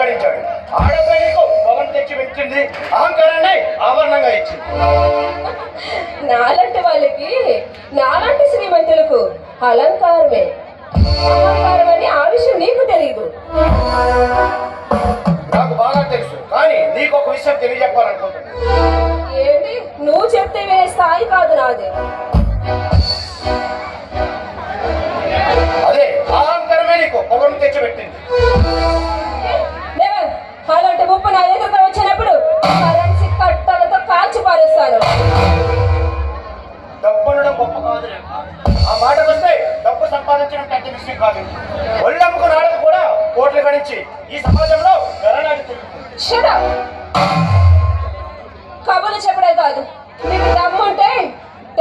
గడించాడు. ఆడపై నీకు పవన్ తెచ్చి పెట్టింది, అహంకారాన్ని ఆభరణంగా ఇచ్చింది. నాలాంటి వాళ్ళకి, నాలాంటి శ్రీమంతులకు అలంకారమే అహంకారం అని ఆ విషయం నీకు తెలియదు. నాకు బాగా తెలుసు, కానీ నీకు ఒక విషయం తెలియజెప్పాలనుకుంటున్నాను. ఏంటి? నువ్వు చెప్తే వినే స్థాయి కాదు నాది. అదే అహంకారమే నీకు పొగను తెచ్చిపెట్టింది. అలాంటి ముప్పు నా ఎదురుగా వచ్చినప్పుడు కరెన్సీ కట్టలతో కాల్చి పారేస్తాను. డబ్బునడం గొప్ప కాదు. ఆ మాట వస్తే డబ్బు సంపాదించడం పెద్ద విషయం కాదు. ఒళ్ళమ్ముకు నాడకు కూడా కోట్లు గడించి ఈ సమాజంలో గరణాలు తిరుగుతుంది. కబుర్లు చెప్పడే కాదు, నీకు దమ్ముంటే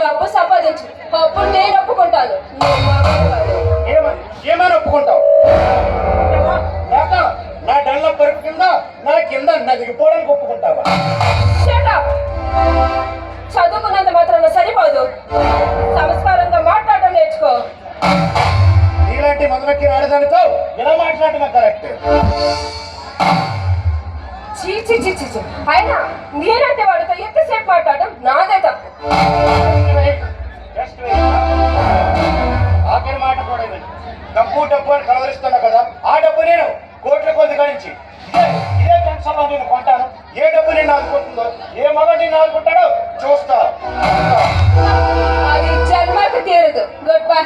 డబ్బు సంపాదించు, అప్పుడు నేను ఒప్పుకుంటాను. ఏమని ఒప్పుకుంటావు? లేక నా డల్ల పరుపు కింద నా కింద నదిగిపోవడానికి ఒప్పుకుంటావా? చదువుకున్నంత మాత్రాన సరిపోదు, సంస్కారంగా మాట్లాడడం నేర్చుకో. నీలాంటి మొదలకి రాడదానితో ఇలా మాట్లాడటం కరెక్ట్. చీచి చీచి, అయినా నేనంటే వాడితో ఎంతసేపు మాట్లాడడం నాదే తప్పు. ఆఖరి మాట కూడా డబ్బు డబ్బు అని కలవరిస్తున్నా కదా, ఆ డబ్బు నేను కోట్ల కొద్ది గడించి ఇదే టెన్షన్లో నేను కొంటాను. ఏ డబ్బు నిన్ను ఆదుకుంటుందో, ఏ మగ నిన్ను ఆదుకుంటాడో చూస్తా. అది జన్మకు తీరదు. Good bye.